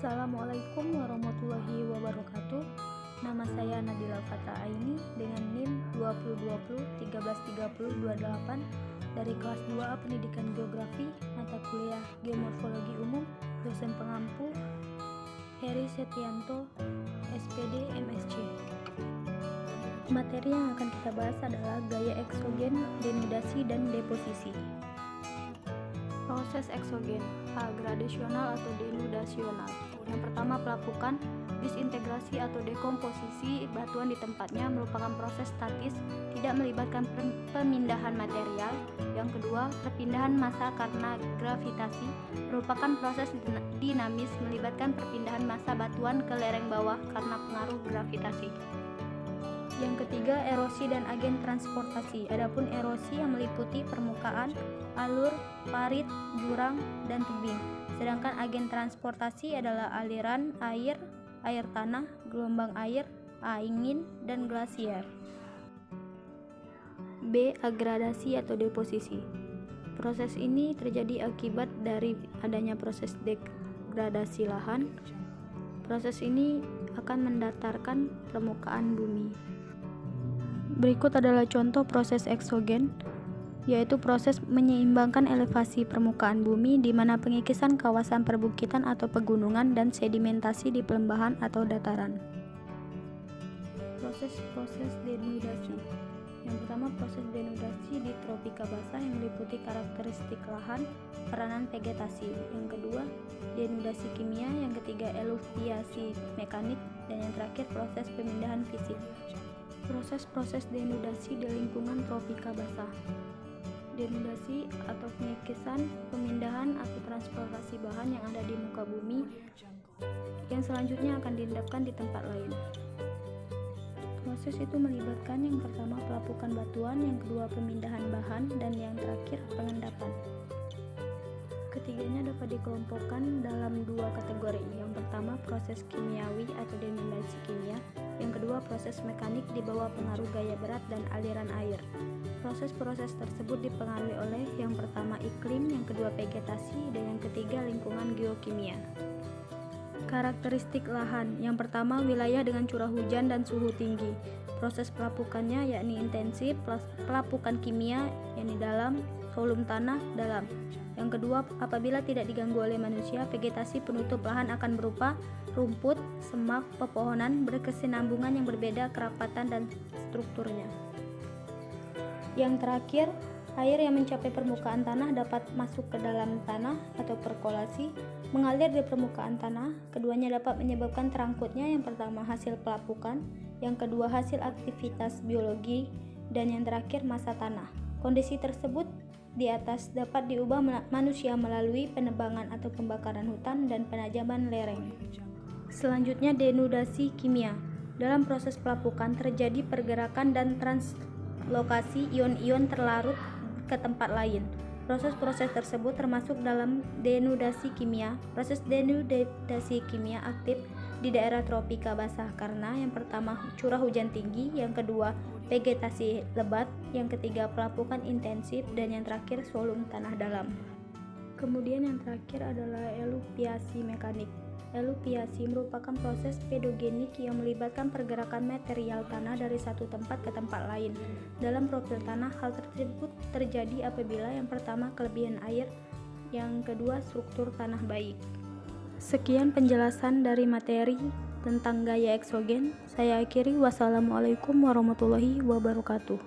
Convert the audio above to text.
Assalamualaikum warahmatullahi wabarakatuh. Nama saya Nadila Fatra Aini dengan NIM 2020133028 dari kelas 2A Pendidikan Geografi, mata kuliah Geomorfologi Umum, dosen pengampu Heri Setianto, SPD MSc. Materi yang akan kita bahas adalah gaya eksogen, denudasi, dan deposisi. Proses eksogen, A. Gradasional atau denudasional. Yang pertama, pelapukan. Disintegrasi atau dekomposisi batuan di tempatnya merupakan proses statis, tidak melibatkan pemindahan material. Yang kedua, perpindahan massa karena gravitasi merupakan proses dinamis, melibatkan perpindahan massa batuan ke lereng bawah karena pengaruh gravitasi. Yang ketiga, erosi dan agen transportasi. Adapun erosi yang meliputi permukaan, alur, parit, jurang, dan tebing. Sedangkan agen transportasi adalah aliran air, air tanah, gelombang air, angin, dan glasier. B. Agradasi atau deposisi. Proses ini terjadi akibat dari adanya proses degradasi lahan. Proses ini akan mendatarkan permukaan bumi. Berikut adalah contoh proses eksogen, yaitu proses menyeimbangkan elevasi permukaan bumi di mana pengikisan kawasan perbukitan atau pegunungan dan sedimentasi di pelembahan atau dataran. Proses denudasi. Yang pertama, proses denudasi di tropika basah yang meliputi karakteristik lahan, peranan vegetasi. Yang kedua, denudasi kimia. Yang ketiga, eluviasi mekanik. Dan yang terakhir, proses pemindahan fisik. Proses denudasi di lingkungan tropika basah. Denudasi atau pengikisan, pemindahan atau transportasi bahan yang ada di muka bumi yang selanjutnya akan diendapkan di tempat lain. Proses itu melibatkan yang pertama pelapukan batuan, yang kedua pemindahan bahan, dan yang terakhir pengendapan. Ketiganya dapat dikelompokkan dalam dua kategori. Yang pertama proses kimiawi atau denudasi kimia, yang kedua proses mekanik di bawah pengaruh gaya berat dan aliran air. Proses-proses tersebut dipengaruhi oleh yang pertama iklim, yang kedua vegetasi, dan yang ketiga lingkungan geokimia. Karakteristik lahan. Yang pertama, wilayah dengan curah hujan dan suhu tinggi. Proses pelapukannya yakni intensif, pelapukan kimia yakni dalam, volume tanah dalam. Yang kedua, apabila tidak diganggu oleh manusia, vegetasi penutup lahan akan berupa rumput, semak, pepohonan berkesinambungan yang berbeda kerapatan dan strukturnya. Yang terakhir, air yang mencapai permukaan tanah dapat masuk ke dalam tanah atau perkolasi, mengalir di permukaan tanah. Keduanya dapat menyebabkan terangkutnya yang pertama hasil pelapukan, yang kedua hasil aktivitas biologi, dan yang terakhir massa tanah. Kondisi tersebut di atas dapat diubah manusia melalui penebangan atau pembakaran hutan dan penajaman lereng. Selanjutnya, denudasi kimia. Dalam proses pelapukan terjadi pergerakan dan translokasi ion-ion terlarut ke tempat lain. Proses-proses tersebut termasuk dalam denudasi kimia. Proses denudasi kimia aktif di daerah tropika basah karena yang pertama curah hujan tinggi, yang kedua vegetasi lebat, yang ketiga pelapukan intensif, dan yang terakhir volume tanah dalam. Kemudian yang terakhir adalah eluviasi mekanik. Eluviasi merupakan proses pedogenik yang melibatkan pergerakan material tanah dari satu tempat ke tempat lain. Dalam profil tanah, hal tersebut terjadi apabila yang pertama kelebihan air, yang kedua struktur tanah baik. Sekian penjelasan dari materi tentang gaya eksogen. Saya akhiri. Wassalamualaikum warahmatullahi wabarakatuh.